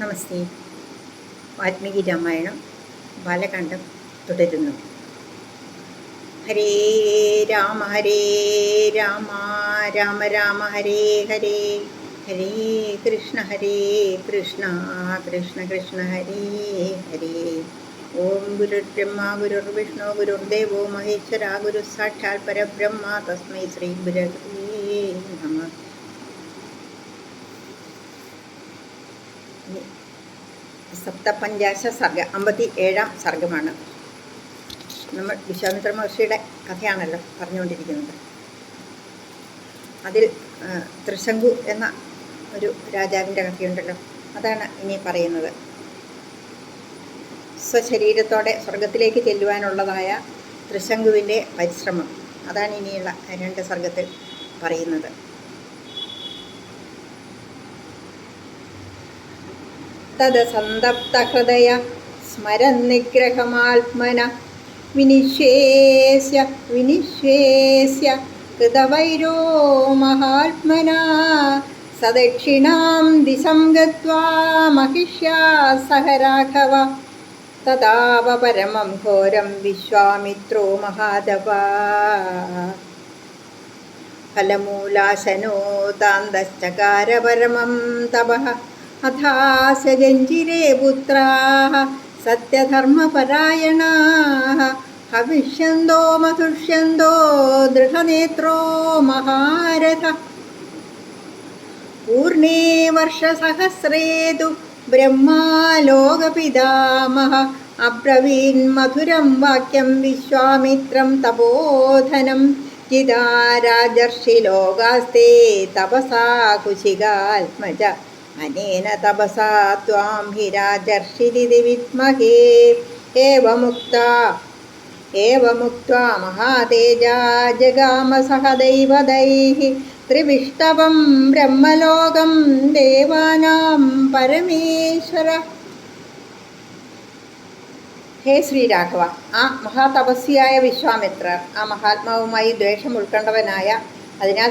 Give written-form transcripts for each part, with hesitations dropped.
നമസ്തേ. വാൽമീകി രാമായണം ബാലകാണ്ഡം തുടരുന്നു. ഹരേ രാമ രാമ രാമ ഹരേ ഹരേ, ഹരേ കൃഷ്ണ കൃഷ്ണ കൃഷ്ണ ഹരേ ഹരേ. ഓം ഗുരുർബ്രഹ്മ ഗുരുർവിഷ്ണു ഗുരുർദേവോ മഹേശ്വര ഗുരു സാക്ഷാൽ പരബ്രഹ്മ തസ്മൈ ശ്രീ ഗുരവേ നമഃ. സപ്തപഞ്ചാശ സർഗ 57-ാം സർഗമാണ്. നമ്മൾ വിശ്വാമിത്ര മഹർഷിയുടെ കഥയാണല്ലോ പറഞ്ഞുകൊണ്ടിരിക്കുന്നത്. അതിൽ ത്രിശങ്കു എന്ന ഒരു രാജാവിൻ്റെ കഥയുണ്ടല്ലോ, അതാണ് ഇനി പറയുന്നത്. സ്വശരീരത്തോടെ സ്വർഗത്തിലേക്ക് ചെല്ലുവാനുള്ളതായ ത്രിശങ്കുവിൻ്റെ പരിശ്രമം, അതാണ് ഇനിയുള്ള 2 സർഗത്തിൽ പറയുന്നത്. തദസന്തപ്തഹൃദയ സ്മരന്നിഗ്രഹമാത്മന വിനിശ്വേസ്യ കൃതവൈരോ മഹാത്മന സദക്ഷിണാം ദിശം ഗത്വാ മഹിഷ്യാ സഹ രാഘവ തദാവ പരമം ഘോരം വിശ്വാമിത്രോ മഹാതപ ഫലമൂലാശനോ താന്തശ്ചകാര പരമം തപഃ അഥാസജഞ്ചിരേ പുത്രാഃ സത്യധർമ്മപരായണാഃ ഹവിഷ്യന്തോ മധുഷ്യന്തോ ദൃഢനേത്രോ മഹാരഥഃ പൂർണേ വർഷസഹസ്രേ തു ബ്രഹ്മാലോകപിതാമഹ അബ്രവീൻ മധുരം വാക്യം വിശ്വാമിത്രം തപോധനം ജിതാ രാജർഷി ലോകാസ്തേ തപസാ കുശികാത്മജ അനേന തപസാ ത്വാം ഹി രാജർഷിരിതി വിദ്മഹേ. ഏവമുക്ത്വാ മഹാതേജാ ജഗാമ സഹ ദൈവതൈഃ ത്രിവിഷ്ടവം ബ്രഹ്മലോകം ദേവാനാം പരമേശ്വര. ഹേ ശ്രീരാഘവ, ആ മഹാതപസ്വിയായ വിശ്വാമിത്രർ ആ മഹാത്മാവുമായി ദ്വേഷം ഉൾക്കൊണ്ടവനായ, അതിനാൽ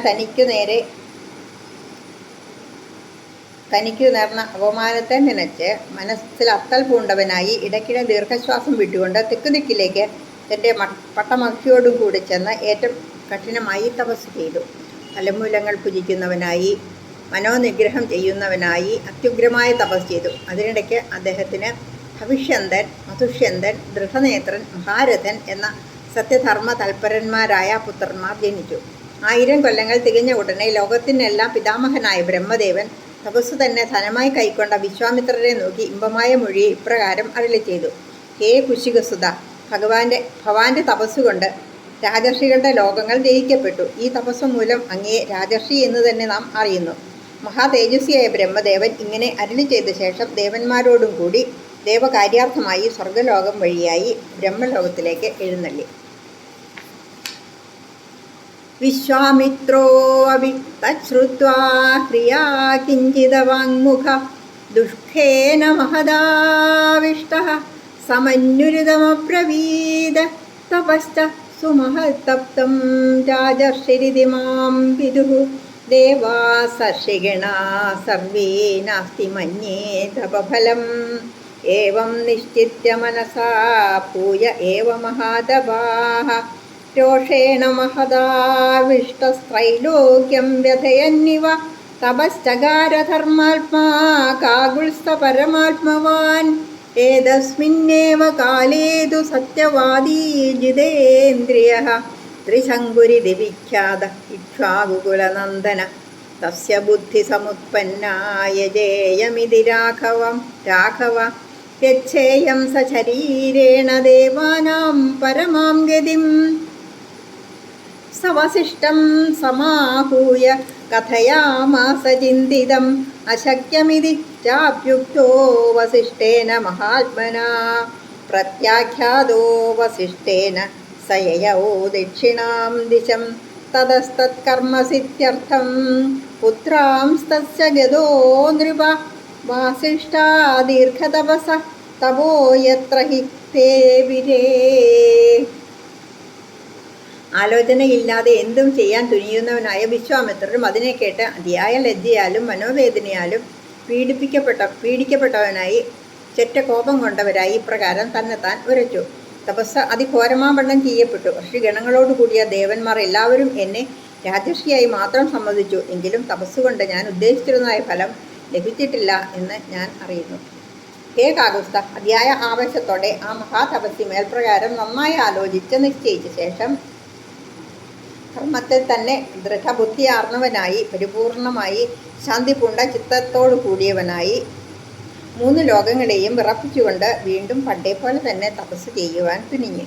തനിക്കു നേർന്ന അപമാനത്തെ നനച്ച് മനസ്സിൽ അത്തൽ പൂണ്ടവനായി ഇടയ്ക്കിടെ ദീർഘശ്വാസം വിട്ടുകൊണ്ട് തെക്കുദിക്കിലേക്ക് തൻ്റെ പട്ടമഹിയോടും കൂടി ചെന്ന് ഏറ്റവും കഠിനമായി തപസ് ചെയ്തു. ഫലമൂലങ്ങൾ ഭുജിക്കുന്നവനായി, മനോനിഗ്രഹം ചെയ്യുന്നവനായി അത്യുഗ്രമായ തപസ് ചെയ്തു. അതിനിടയ്ക്ക് അദ്ദേഹത്തിന് ഭവിഷ്യന്തൻ, മധുഷ്യന്തൻ, ദൃഢനേത്രൻ, മഹാരഥൻ എന്ന സത്യധർമ്മ തൽപരന്മാരായ പുത്രന്മാർ ജനിച്ചു. 1000 കൊല്ലങ്ങൾ തികഞ്ഞ ഉടനെ ലോകത്തിനെല്ലാം പിതാമഹനായ ബ്രഹ്മദേവൻ തപസ്സു തന്നെ ധനമായി കൈക്കൊണ്ട വിശ്വാമിത്രരെ നോക്കി ഇമ്പമായ മൊഴിയെ ഇപ്രകാരം അരുളി ചെയ്തു. ഹേ കുശികസുത, ഭവാന്റെ തപസ്സുകൊണ്ട് രാജർഷികളുടെ ലോകങ്ങൾ ജയിക്കപ്പെട്ടു. ഈ തപസ്സു മൂലം അങ്ങയെ രാജർഷി എന്ന് തന്നെ നാം അറിയുന്നു. മഹാതേജസ്വിയായ ബ്രഹ്മദേവൻ ഇങ്ങനെ അരുളി ചെയ്ത ശേഷം ദേവന്മാരോടും കൂടി ദേവകാര്യാർത്ഥമായി സ്വർഗലോകം വഴിയായി ബ്രഹ്മലോകത്തിലേക്ക് എഴുന്നള്ളി. വിശ്വാമിത്രോऽപി തച്ഛ്രുത്വാ ഹ്രിയാ കിഞ്ചിദവാങ്മുഖ ദുഃഖേന മഹദാവിഷ്ടഃ സമന്യുരിതമബ്രവീദ തപശ്ച സുമഹത്തപ്തം രാജർഷിരിതി മാം വിദുഃ ദേവാസർഷിഗണാ സർവേ നാസ്തി മന്യേ തപഫലം ഏവം നിശ്ചിത്യ മനസാ പൂയ ഏവ മഹാതപാഃ രോഷേണ മഹദാവിഷ്ടസ്ത്രൈലോക്യം വ്യഥയന്നിവ തപശ്ചകാര ധർമാത്മാ കാകുൽസ്ഥ പരമാത്മവാൻ ഏതസ്മിന്നേവ കാലേ തു സത്യവാദീ ജിതേന്ദ്രിയഃ ത്രിശങ്കുരിതി വിഖ്യാത ഇക്ഷ്വാകുകുലനന്ദന തസ്യ ബുദ്ധിസമുത്പന്നാ യജേയമിതി രാഘവ യച്ഛേയം സശരീരേണ ദേവാനാം പരമാം ഗതിം. സവസിഷ്ടം സമാഹൂയ കഥയാമാസ ചിന്തിതം അശക്യമിതി ചാപ്യുക്തോ വസിഷ്ഠേന മഹാത്മനാ പ്രത്യാഖ്യാതോ വസിഷ്ഠേന സയയൗ ദക്ഷിണാം ദിശം തതസ്തത്കർമ്മസിദ്ധ്യർത്ഥം പുത്രാംസ്തസ്യ ഗതോ നൃപ വാസിഷ്ഠാ ദീർഘതപസ തപോ യത്ര ഹി തേ വിരേ. ആലോചനയില്ലാതെ എന്തും ചെയ്യാൻ തുനിയുന്നവനായ വിശ്വാമിത്രരും അതിനെ കേട്ട് അതിയായ ലജ്ജയാലും മനോവേദനയാലും പീഡിക്കപ്പെട്ടവനായി കോപം കൊണ്ടവരായി ഇപ്രകാരം തന്നെത്താൻ ഉരച്ചു. തപസ് അതിഘോരമാവണ്ണം ചെയ്യപ്പെട്ടു. ഋഷിഗണങ്ങളോട് കൂടിയ ദേവന്മാർ എല്ലാവരും എന്നെ രാജർഷിയായി മാത്രം സമ്മതിച്ചു. എങ്കിലും തപസ്സുകൊണ്ട് ഞാൻ ഉദ്ദേശിച്ചിരുന്നതായ ഫലം ലഭിച്ചിട്ടില്ല എന്ന് ഞാൻ അറിയുന്നു. ഹേ കാകുസ്ഥ, അതിയായ ആവേശത്തോടെ ആ മഹാതപസ്സി മേൽപ്രകാരം നന്നായി ആലോചിച്ച് നിശ്ചയിച്ച ശേഷം കർമ്മത്തിൽ തന്നെ ദൃഢബുദ്ധിയാർന്നവനായി പരിപൂർണമായി ശാന്തി പൂണ്ട ചിത്തത്തോടു കൂടിയവനായി 3 ലോകങ്ങളെയും വിറപ്പിച്ചുകൊണ്ട് വീണ്ടും പണ്ടേ പോലെ തന്നെ തപസ് ചെയ്യുവാൻ തുനിഞ്ഞു.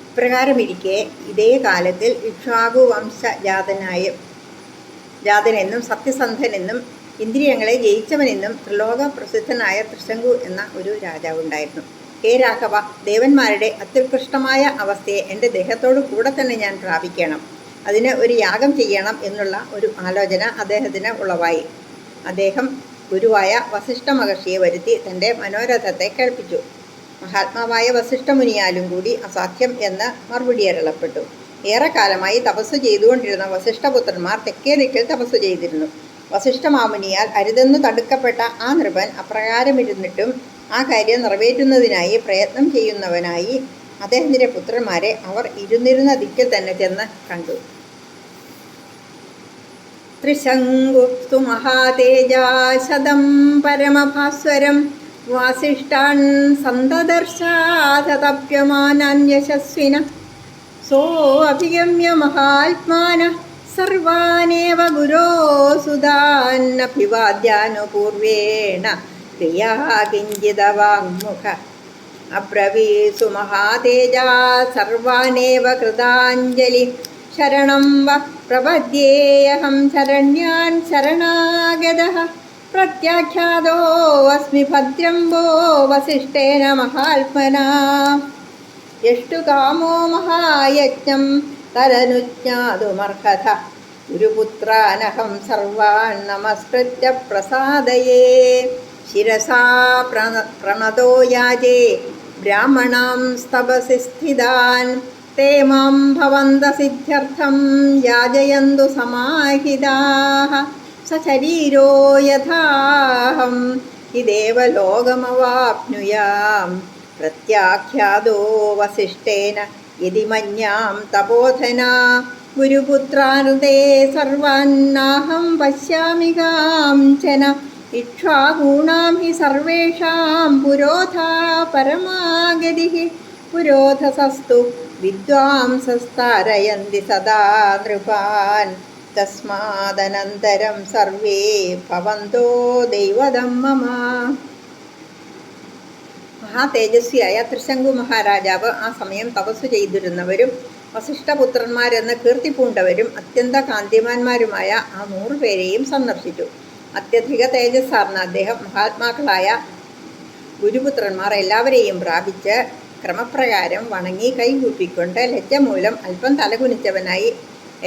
ഇപ്രകാരമിരിക്കെ ഇതേ കാലത്തിൽ ഇക്ഷ്വാകു വംശജാതനെന്നും സത്യസന്ധനെന്നും ഇന്ദ്രിയങ്ങളെ ജയിച്ചവനെന്നും ത്രിലോക പ്രസിദ്ധനായ ത്രിശങ്കു എന്ന ഒരു രാജാവുണ്ടായിരുന്നു. ഹേ രാഘവ, ദേവന്മാരുടെ അത്യുത്കൃഷ്ടമായ അവസ്ഥയെ എൻ്റെ ദേഹത്തോടു കൂടെ തന്നെ ഞാൻ പ്രാപിക്കണം. അതിന് ഒരു യാഗം ചെയ്യണം എന്നുള്ള ഒരു ആലോചന അദ്ദേഹത്തിന് ഉളവായി. അദ്ദേഹം ഗുരുവായ വസിഷ്ഠ മഹർഷിയെ വരുത്തി തൻ്റെ മനോരഥത്തെ കേൾപ്പിച്ചു. മഹാത്മാവായ വസിഷ്ഠമുനിയാലും കൂടി അസാധ്യം എന്ന് മറുപടി അരുളപ്പെട്ടു. ഏറെക്കാലമായി തപസ് ചെയ്തുകൊണ്ടിരുന്ന വസിഷ്ഠപുത്രന്മാർ തെക്കേ ദിക്കിൽ തപസ് ചെയ്തിരുന്നു. വസിഷ്ഠമാമുനിയാൽ അരുതെന്നു തടുക്കപ്പെട്ട ആ നൃപൻ അപ്രകാരമിരുന്നിട്ടും ആ കാര്യം നിറവേറ്റുന്നതിനായി പ്രയത്നം ചെയ്യുന്നവനായി അദ്ദേഹത്തിൻ്റെ പുത്രന്മാരെ അവർ ഇരുന്നിരുന്ന ദിക്കിൽ തന്നെ ചെന്ന് കണ്ടു. ത്രിശങ്കുസ്തു മഹാതേജാശതം പരമഭാസ്വരം വാസിഷ്ഠാൻ സന്തദർശാതപ്യമാനാൻ യശസ്വിന സോऽഭിഗമ്യ മഹാത്മാന സർവാനേവ ഗുരോസുതാന്നഭിവാദ്യാനുപൂർവേണ പ്രിയാ കിഞ്ചിദവാങ്മുഖ അബ്രവീസു മഹാതേജാ സർവാനേവ കൃതാഞ്ജലി ശരണം വ പ്രപദ്യേയഹം ശരണ്യാൻ ശരണാഗതഃ പ്രത്യാഖ്യാതോ അസ്മി ഭദ്രംബോ വസിഷ്ഠേന മഹാത്മനാ യഷ്ടുകാമോ മഹായജ്ഞം തരനുജ്ഞാതുമർഹത ഗുരുപുത്രാനഹം സർവാൻ നമസ്കൃത്യ പ്രസാദയേ ശിരസാ പ്രണതോ യാജേ ബ്രാഹ്മണാം സ്തപസി സ്ഥിതാൻ തേ മാം ഭവന്തസിദ്ധ്യർത്ഥം യാജയന്തു സമാഹിതാഃ സശരീരോ യഥാഹം ഇദേവ ലോകമവാപ്നുയാം പ്രത്യാഖ്യാതോ വസിഷ്ഠേന യദി മന്യാം തപോധനാ ഗുരുപുത്രാനൃതേ സർവാന്നാഹം പശ്യാമി കാംചന ഇക്ഷ്വാകൂണാം ഹി സർവേഷാം പുരോധാ പരമാഗതിഃ പുരോധസസ്തു വിദ്വാംസസ്താരയന്തി സദാ നൃപാൻ തസ്മാദനന്തരം സർവേ ഭവന്തോ ദൈവതം മമ. മഹാതേജസ്വിയായ ത്രിശങ്കു മഹാരാജാവ് ആ സമയം തപസ്സു ചെയ്തിരുന്നവരും വസിഷ്ഠപുത്രന്മാരെന്ന് കീർത്തി പൂണ്ടവരും അത്യന്ത കാന്തിമാന്മാരുമായ ആ 100 പേരെയും സന്ദർശിച്ചു. അത്യധിക തേജസ്സാർന്ന അദ്ദേഹം മഹാത്മാക്കളായ ഗുരുപുത്രന്മാർ എല്ലാവരെയും പ്രാപിച്ച് ക്രമപ്രകാരം വണങ്ങി കൈകൂപ്പിക്കൊണ്ട് ലജ്ജ മൂലം അല്പം തലകുനിച്ചവനായി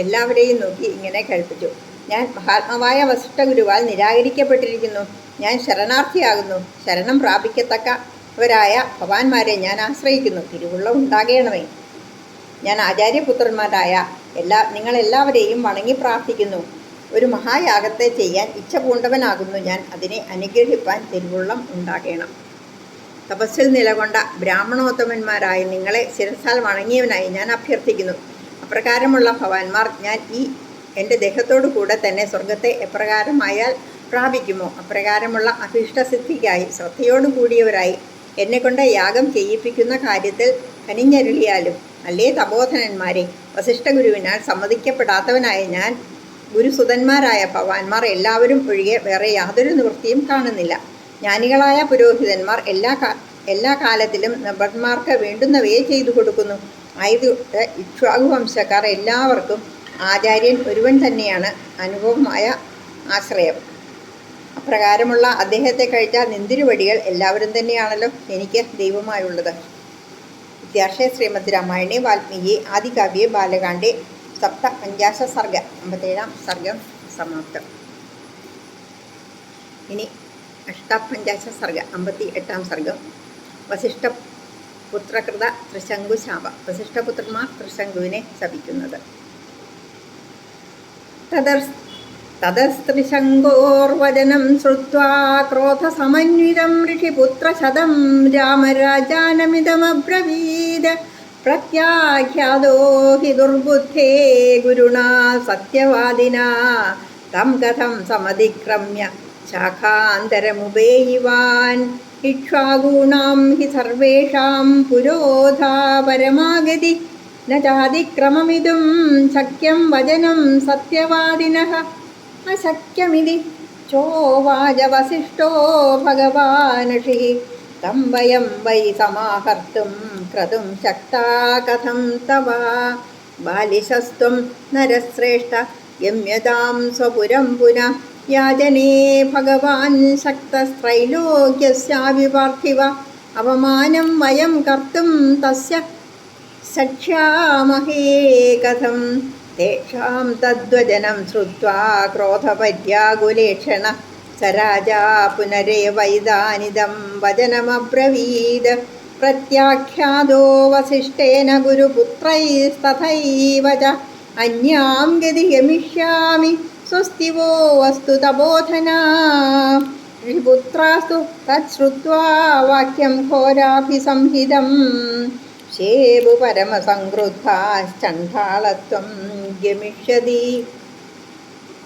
എല്ലാവരെയും നോക്കി ഇങ്ങനെ കേൾപ്പിച്ചു. ഞാൻ മഹാത്മാവായ വസിഷ്ഠ ഗുരുവാൽ നിരാകരിക്കപ്പെട്ടിരിക്കുന്നു. ഞാൻ ശരണാർത്ഥിയാകുന്നു. ശരണം പ്രാപിക്കത്തക്കവരായ ഭവാന്മാരെ ഞാൻ ആശ്രയിക്കുന്നു. തിരുവുള്ള ഉണ്ടാകണമേ. ഞാൻ ആചാര്യപുത്രന്മാരായ നിങ്ങളെല്ലാവരെയും വണങ്ങി പ്രാർത്ഥിക്കുന്നു. ഒരു മഹായാഗത്തെ ചെയ്യാൻ ഇച്ഛ പൂണ്ടവനാകുന്നു ഞാൻ. അതിനെ അനുഗ്രഹിപ്പാൻ തിരുവുള്ളം ഉണ്ടാകണം. തപസ്സിൽ നിലകൊണ്ട ബ്രാഹ്മണോത്തമന്മാരായ നിങ്ങളെ ശിരസാൽ വണങ്ങിയവനായി ഞാൻ അഭ്യർത്ഥിക്കുന്നു. അപ്രകാരമുള്ള ഭവാന്മാർ ഞാൻ എൻ്റെ ദേഹത്തോടു കൂടെ തന്നെ സ്വർഗത്തെ എപ്രകാരമായാൽ പ്രാപിക്കുമോ അപ്രകാരമുള്ള അഭീഷ്ടസിദ്ധിക്കായി ശ്രദ്ധയോടു കൂടിയവരായി എന്നെക്കൊണ്ട് യാഗം ചെയ്യിപ്പിക്കുന്ന കാര്യത്തിൽ കനിഞ്ഞരുളിയാലും അല്ലേ തപോധനന്മാരെ. വസിഷ്ഠഗുരുവിനാൽ സമ്മതിക്കപ്പെടാത്തവനായ ഞാൻ ഗുരുസുതന്മാരായ ഭവാന്മാർ എല്ലാവരും ഒഴികെ വേറെ യാതൊരു നിവൃത്തിയും കാണുന്നില്ല. ജ്ഞാനികളായ പുരോഹിതന്മാർ എല്ലാ കാലത്തിലും നൃപന്മാർക്ക് വേണ്ടുന്നവയെ ചെയ്തു കൊടുക്കുന്നു. ആയതുകൊണ്ട് ഇക്ഷ്വാകു വംശക്കാർ എല്ലാവർക്കും ആചാര്യൻ ഒരുവൻ തന്നെയാണ് അനുഭവമായ ആശ്രയം. അപ്രകാരമുള്ള അദ്ദേഹത്തെ കഴിച്ച നിന്തിരുവടികൾ എല്ലാവരും തന്നെയാണല്ലോ എനിക്ക് ദൈവമായുള്ളത്. ഇത്യാർഷേ ശ്രീമദ് രാമായണേ വാൽമീകി ആദികാവ്യേ ബാലകാണ്ഡേ സപ്തപഞ്ചാശ സർഗ 57 സർഗം സമാപ്തം. ഇനി അഷ്ടാപഞ്ചാശ സർഗ 58 സർഗം. വസിഷ്ഠപുത്രകൃത ത്രിശങ്കു ശാപ. വസിഷ്ഠപുത്രന്മാർ ത്രിശങ്കുവിനെ ശപിക്കുന്നത്. തതസ്ത്രിശങ്കോർവചനം ശ്രുത്വാ ക്രോധസമന്വിതം ഋഷിപുത്രശതം രാമരാജാനമിതമബ്രവീത് പ്രത്യാഖ്യാതോ ഹി ദുർബുദ്ധേ ഗുരുണാ സത്യവാദിനാ തം കഥം സമതിക്രമ്യ ശാഖാന്തരമുപേയിവാൻ ഇക്ഷ്വാകൂണാം ഹി സർവേഷാം പുരോധാ പരമാഗതി ന ചാതിക്രമമിതും ശക്യം വചനം സത്യവാദിനഃ അശക്യമിതി ചോവാച വസിഷ്ഠോ ഭഗവാനഷിഃ തം വയം വൈ സമാഹർത്തും ക്രതും ശക്താ കഥം തവ ബാലിശസ്ത്വം നരശ്രേഷ്ഠ ഗമ്യതാം സ്വപുരം പുനഃ യാചനേ ഭഗവാൻ ശക്തസ്ത്രൈലോക്യസ്യാവിപാർത്ഥിവ അവമാനം വയം കർത്തും തസ്യ ശക്ഷ്യാമഹേ കഥം തേഷാം തദ്വചനം ശ്രുത്വാ ക്രോധപര്യാകുലേക്ഷണ സ രാജാ പുനരേവൈതാനിദം വചനമബ്രവീത് പ്രത്യാഖ്യാതോ വസിഷ്ഠേന ഗുരുപുത്രൈസ്തഥൈവ ച അന്യാം ഗതി ഗമിഷ്യാമി സ്വസ്തി വോ വസ്തു തപോധനാ ഋഷിപുത്രാസ്തു തച്ഛ്രുത്വാ വാക്യം ഘോരാഭിസംഹിതം ശേബു പരമസംക്രുദ്ധാശ്ചണ്ഡാളത്വം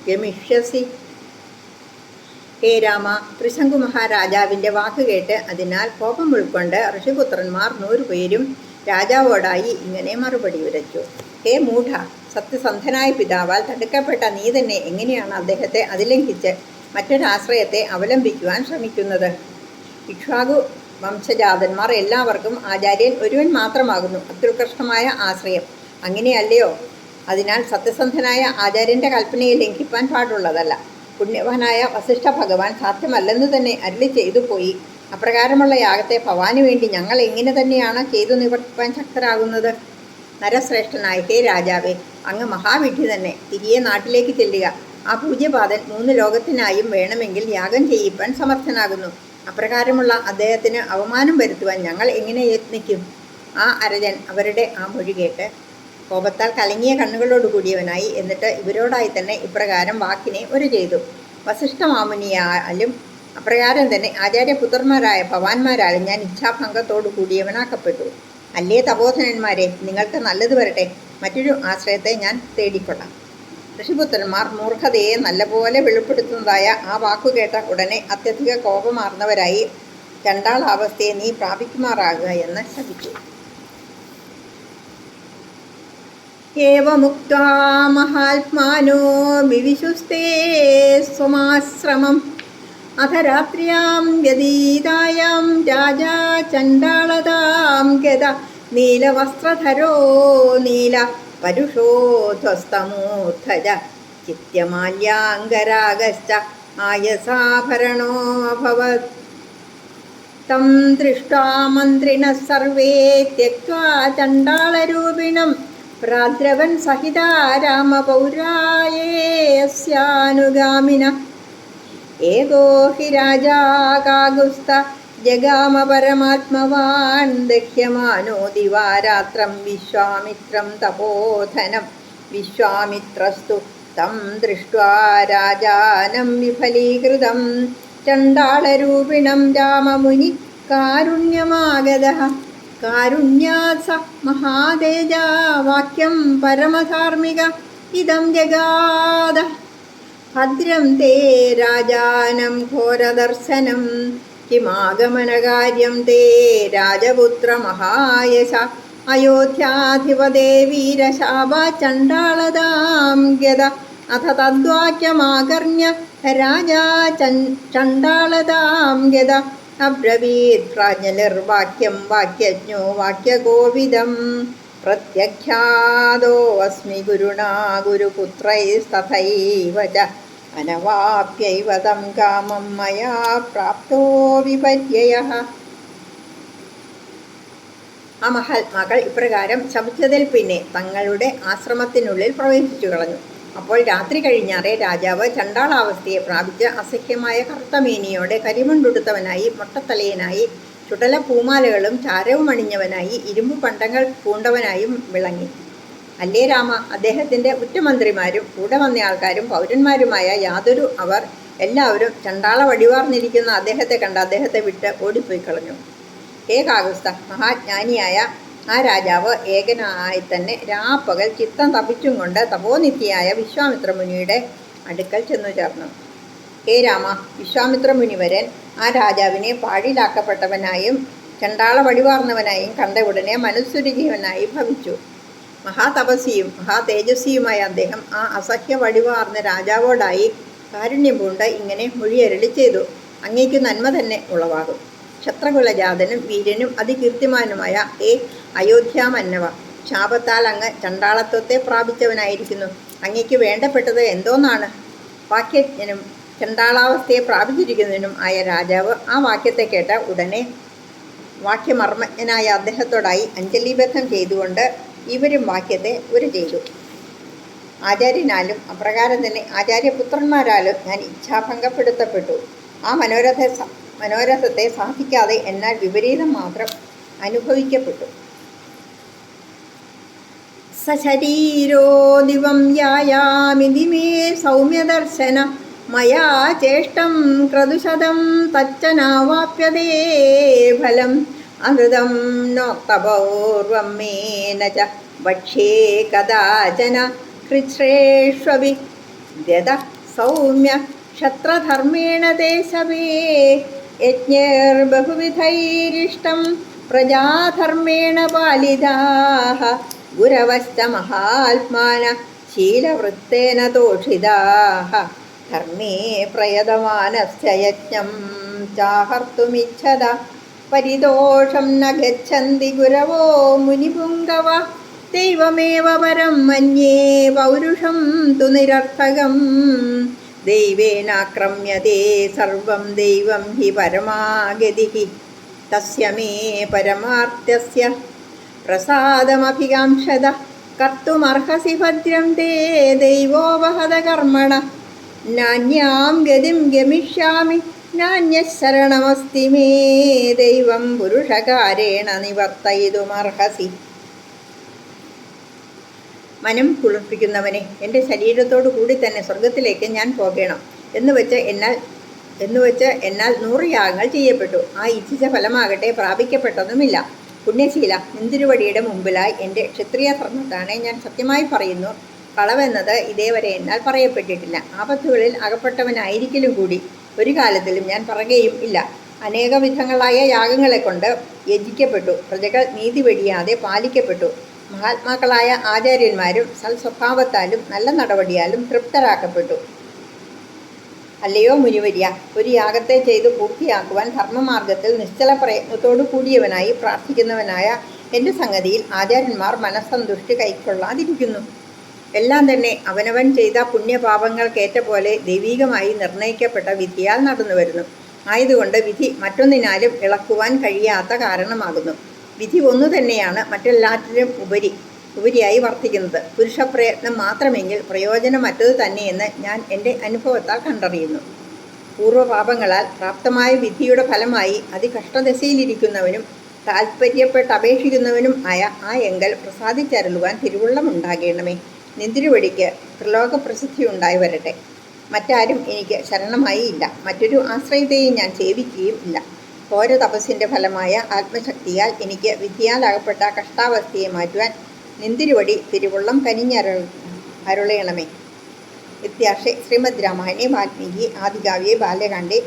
ഗമിഷ്യസി. ഹേ രാമ, ത്രിശങ്കു മഹാരാജാവിൻ്റെ വാക്കുകേട്ട് അതിനാൽ കോപം ഉൾക്കൊണ്ട് ഋഷിപുത്രന്മാർ 100 പേരും രാജാവോടായി ഇങ്ങനെ മറുപടി ഉരച്ചു. ഹേ മൂഢ, സത്യസന്ധനായ പിതാവാൽ തടുക്കപ്പെട്ട നീ തന്നെ എങ്ങനെയാണ് അദ്ദേഹത്തെ അതിലംഘിച്ച് മറ്റൊരാശ്രയത്തെ അവലംബിക്കുവാൻ ശ്രമിക്കുന്നത്? ഇക്ഷ്വാകു വംശജാതന്മാർ എല്ലാവർക്കും ആചാര്യൻ ഒരുവൻ മാത്രമാകുന്നു അത്യുത്കൃഷ്ടമായ ആശ്രയം. അങ്ങനെയല്ലയോ? അതിനാൽ സത്യസന്ധനായ ആചാര്യൻ്റെ കൽപ്പനയെ ലംഘിപ്പാൻ പാടുള്ളതല്ല. പുണ്യവാനായ വസിഷ്ഠ ഭഗവാൻ സാധ്യമല്ലെന്ന് തന്നെ അരുളി ചെയ്തു പോയി. അപ്രകാരമുള്ള യാഗത്തെ ഭവാന് വേണ്ടി ഞങ്ങൾ എങ്ങനെ തന്നെയാണ് ചെയ്തു നിവർത്തിപ്പാൻ ശക്തരാകുന്നത്? നരശ്രേഷ്ഠനായ ഹേ രാജാവേ, അങ്ങ് മഹാവിഡ്ഢി തന്നെ. തിരികെ നാട്ടിലേക്ക് ചെല്ലുക. ആ പൂജ്യപാദൻ 3 ലോകത്തിനായും വേണമെങ്കിൽ യാഗം ചെയ്യിപ്പാൻ സമർത്ഥനാകുന്നു. അപ്രകാരമുള്ള അദ്ദേഹത്തിന് അവമാനം വരുത്തുവാൻ ഞങ്ങൾ എങ്ങനെ യത്നിക്കും? ആ അരജൻ അവരുടെ ആ മൊഴി കേട്ട് കോപത്താൽ കലങ്ങിയ കണ്ണുകളോടുകൂടിയവനായി എന്നിട്ട് ഇവരോടായി തന്നെ ഇപ്രകാരം വാക്കിനെ ഒരു ചെയ്തു. വസിഷ്ഠമാമുനിയാലും അപ്രകാരം തന്നെ ആചാര്യപുത്രന്മാരായ ഭവാന്മാരാലും ഞാൻ ഇച്ഛാഭംഗത്തോടു കൂടിയവനാക്കപ്പെട്ടു. അല്ലേ തപോധനന്മാരെ, നിങ്ങൾക്ക് നല്ലത് വരട്ടെ. മറ്റൊരു ആശ്രയത്തെ ഞാൻ തേടിക്കൊള്ളാം. ഋഷിപുത്രന്മാർ മൂർഖതയെ നല്ലപോലെ വെളിപ്പെടുത്തുന്നതായ ആ വാക്കുകേട്ട ഉടനെ അത്യധിക കോപമാർന്നവരായി ചണ്ടാളാവസ്ഥയെ നീ പ്രാപിക്കുമാറാകുക എന്ന് ശപിച്ചു. ഏവമുക്ത്വാ മഹാത്മാനോ വിവിശുസ്തേ സ്വമാശ്രമം അഥ രാത്ര്യാം വ്യതീതായാം രാജാ ചണ്ടാളതാം ഗത നീലവസ്ത്രധരോ നീല പരുഷോ ധ്വസ്തമൂർധജ ചിത്യമാല്യാംഗരാഗശ്ച ആയസാഭരണോऽഭവത് തം ദൃഷ്ട്വാ മന്ത്രിണഃ സർവേ ത്യക്ത്വാ ചണ്ടാളരൂപിണം പ്രാദ്രവൻ സഹിതാ രാമപൗരായേസ്യാനുഗാമിനഃ ഏകോ ഹി രാജാ കാകുസ്ത ജഗാമ പരമാത്മവാൻ ദഹ്യമാനോ ദിവാരാത്രം വിശ്വാമിത്രം തപോധനം വിശ്വാമിത്രസ്തു തം ദൃഷ്ട്വാ രാജാനം വിഫലീകൃതം ചണ്ടാളരൂപിണം രാമമുനി കാരുണ്യമാഗതഃ കാരുണ്യാത് സ മഹാതേജാ വാക്യം പരമധാർമ്മിക ഇദം ജഗാദ ഭദ്രം തേ രാജാനം ഘോരദർശനം കിമാഗമനകാര്യം തേ രാജപുത്ര മഹായശ അയോധ്യാധിപതേ വീരശാപ ചണ്ടാളതാം ഗത അഥ തദ്വാക്യമാകർണ്യ രാജാ ചണ്ടാളതാം ഗത അബ്രവീത് പ്രാജ്ഞലിർവാക്യം വാക്യജ്ഞോ വാക്യകോവിദം പ്രത്യഖ്യാതോ അസ്മി ഗുരുണാ ഗുരുപുത്രൈസ്തഥൈവ ച അനവാപ്യൈവ തം കാമം മയാ പ്രാപ്തോ വിപര്യയഃ. ആ മഹാത്മാക്കൾ ഇപ്രകാരം ശപിച്ചതിൽ പിന്നെ തങ്ങളുടെ ആശ്രമത്തിനുള്ളിൽ പ്രവേശിച്ചു കളഞ്ഞു. അപ്പോൾ രാത്രി കഴിഞ്ഞാറേ രാജാവ് ചണ്ടാളാവസ്ഥയെ പ്രാപിച്ച് അസഹ്യമായ കറുത്തമേനിയോടെ കരിമുണ്ടുടുത്തവനായി മൊട്ടത്തലയനായി ചുടല പൂമാലകളും ചാരവും അണിഞ്ഞവനായി ഇരുമ്പു പണ്ടങ്ങൾ പൂണ്ടവനായും വിളങ്ങി. അല്ലേ രാമ, അദ്ദേഹത്തിൻ്റെ ഉറ്റമന്ത്രിമാരും കൂടെ വന്ന ആൾക്കാരും പൗരന്മാരുമായ യാതൊരു അവർ എല്ലാവരും ചണ്ടാള വടിവാർന്നിരിക്കുന്ന അദ്ദേഹത്തെ കണ്ട് അദ്ദേഹത്തെ വിട്ട് ഓടിപ്പോയി കളഞ്ഞു. കാകുസ്ഥ, മഹാജ്ഞാനിയായ ആ രാജാവ് ഏകനായി തന്നെ രാപ്പകൽ ചിത്തം തപിച്ചും കൊണ്ട് തപോനിധിയായ വിശ്വാമിത്ര മുനിയുടെ അടുക്കൽ ചെന്നു ചേർന്നു. രാമ, വിശ്വാമിത്ര മുനിവരൻ ആ രാജാവിനെ പാഴിലാക്കപ്പെട്ടവനായും ചണ്ടാള വടിവാർന്നവനായും കണ്ട ഉടനെ മനസ്സുരുജീവനായി ഭവിച്ചു. മഹാതപസ്വിയും മഹാതേജസ്വിയുമായ അദ്ദേഹം ആ അസഹ്യ വടിവാർന്ന രാജാവോടായി കാരുണ്യം പൂണ്ട് ഇങ്ങനെ മൊഴിയരളി ചെയ്തു. അങ്ങേക്കു നന്മ തന്നെ ഉളവാകും. ക്ഷത്രകുലജാതനും വീരനും അതികീർത്തിമാനുമായ അയോധ്യാമന്നവ, ശാപത്താൽ അങ്ങ് ചണ്ടാളത്വത്തെ പ്രാപിച്ചവനായിരിക്കുന്നു. അങ്ങേക്ക് വേണ്ടപ്പെട്ടത് എന്തോന്നാണ്? വാക്യജ്ഞനും ചണ്ടാളാവസ്ഥയെ പ്രാപിച്ചിരിക്കുന്നതിനും ആയ രാജാവ് ആ വാക്യത്തെ കേട്ട ഉടനെ വാക്യമർമ്മജ്ഞനായ അദ്ദേഹത്തോടായി അഞ്ജലിബദ്ധം ചെയ്തുകൊണ്ട് ഇവരും വാക്യത്തെ ഉര ചെയ്തു. ആചാര്യനാലും അപ്രകാരം തന്നെ ആചാര്യപുത്രന്മാരാലും ഞാൻ ഇച്ഛാഭംഗപ്പെടുത്തപ്പെട്ടു. ആ മനോരഥത്തെ സാധിക്കാതെ എന്നാൽ വിപരീതം മാത്രം അനുഭവിക്കപ്പെട്ടു. സശരീരോ ദിവം യായാമിതി മേ സൗമ്യദർശന മയാ ചേഷ്ടം ക്രതുശതം തച്ചനാവാപ്യതേ ഫലം അമൃതം നോക്തപൂർവം മേന ച ഭക്ഷ്യേ കദാചന കൃച്ഛ്രേഷ്വപി ദ്യത സൗമ്യ ക്ഷത്രധർമ്മേണ തേ സവേ യജ്ഞൈർബഹുവിധൈരിഷ്ടം പ്രജാധർമ്മേണ പാലിതാഃ ഗുരവശ്ച മഹാത്മാന ശീലവൃത്തേന തോഷിതാഃ ധർമ്മേ പ്രയതമാനസ്യ യജ്ഞം ചാഹർത്തുമിച്ഛത പരിതോഷം ന ഗച്ഛന്തി ഗുരവോ മുനിപുങ്കവ ദൈവമേവ പരം മന്യേ പൗരുഷം തു നിരർത്ഥകം ദൈവേനാക്രമ്യതേ സർവം ദൈവം ഹി പരമാഗതിഃ തസ്യ മേ പരമാർത്ഥ്യസ്യ പ്രസാദമഭികാംക്ഷത കർത്തുമർഹസി ഭദ്രം തേ ദൈവോപഹത കർമ്മണ നാന്യാം ഗതിം ഗമിഷ്യാമി നാന്യശരണമസ്തി മേ ദൈവം പുരുഷകാരേണ നിവർത്തയിതുമർഹസി. മനം കുളിർപ്പിക്കുന്നവനെ, എൻ്റെ ശരീരത്തോടു കൂടി തന്നെ സ്വർഗത്തിലേക്ക് ഞാൻ പോകണം എന്ന് വെച്ച് എന്നാൽ 100 യാഗങ്ങൾ ചെയ്യപ്പെട്ടു. ആ ഇച്ഛിച്ച ഫലമാകട്ടെ പ്രാപിക്കപ്പെട്ടതുമില്ല. പുണ്യശീല, നിന്തിരുവടിയുടെ മുമ്പിലായി എൻ്റെ ക്ഷത്രിയ ധർമ്മത്താണ് ഞാൻ സത്യമായി പറയുന്നു. കളവെന്നത് ഇതേവരെ എന്നാൽ പറയപ്പെട്ടിട്ടില്ല. ആപത്തുകളിൽ അകപ്പെട്ടവനായിരിക്കലും കൂടി ഒരു കാലത്തിലും ഞാൻ പറയുകയും ഇല്ല. അനേക വിധങ്ങളായ യാഗങ്ങളെ കൊണ്ട് യജിക്കപ്പെട്ടു. പ്രജകൾ നീതി വെടിയാതെ പാലിക്കപ്പെട്ടു. മഹാത്മാക്കളായ ആചാര്യന്മാരും സൽസ്വഭാവത്താലും നല്ല നടപടിയാലും തൃപ്തരാക്കപ്പെട്ടു. അല്ലയോ മുനിവര്യ, ഒരു യാഗത്തെ ചെയ്തു പൂർത്തിയാക്കുവാൻ ധർമ്മമാർഗത്തിൽ നിശ്ചല പ്രയത്നത്തോടു കൂടിയവനായി പ്രാർത്ഥിക്കുന്നവനായ എൻ്റെ സംഗതിയിൽ ആചാര്യന്മാർ മനസ്സന്തുഷ്ടി കൈക്കൊള്ളാതിരിക്കുന്നു. എല്ലാം തന്നെ അവനവൻ ചെയ്ത പുണ്യപാപങ്ങൾക്കേറ്റ പോലെ ദൈവീകമായി നിർണയിക്കപ്പെട്ട വിധിയാൽ നടന്നു വരുന്നു. ആയതുകൊണ്ട് വിധി മറ്റൊന്നിനാലും ഇളക്കുവാൻ കഴിയാത്ത കാരണമാകുന്നു. വിധി ഒന്നു തന്നെയാണ് മറ്റെല്ലാറ്റിലും ഉപരിയായി വർത്തിക്കുന്നത്. പുരുഷപ്രയത്നം മാത്രമെങ്കിൽ പ്രയോജനം മറ്റത് തന്നെയെന്ന് ഞാൻ എൻ്റെ അനുഭവത്താൽ കണ്ടറിയുന്നു. പൂർവ്വപാപങ്ങളാൽ പ്രാപ്തമായ വിധിയുടെ ഫലമായി അതികഷ്ടദശയിലിരിക്കുന്നവനും താൽപ്പര്യപ്പെട്ടപേക്ഷിക്കുന്നവനും ആയ ആ എങ്കൽ പ്രസാദിച്ചരുളുവാൻ തിരുവുള്ളമുണ്ടാകണമേ. നിന്തിരുവടിക്ക് ത്രിലോക പ്രസിദ്ധി ഉണ്ടായി വരട്ടെ. മറ്റാരും എനിക്ക് ശരണമായി ഇല്ല. മറ്റൊരു ആശ്രയത്തെയും ഞാൻ സേവിക്കുകയും ഇല്ല. ഘോര തപസ്സിൻ്റെ ഫലമായ ആത്മശക്തിയാൽ എനിക്ക് വിധിയാൽ അകപ്പെട്ട കഷ്ടാവസ്ഥയെ മാറ്റുവാൻ നിന്തിരുവടി തിരുവുള്ളം അരുളയണമേ. ഇത്യാർഷേ ശ്രീമദ് രാമായണേ വാൽമീകി ആദികാവ്യേ ബാല്യകാണ്ഡേ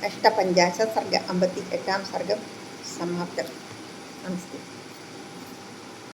850 സർഗ 58 സർഗം സമാപ്തം. നമസ്തേ.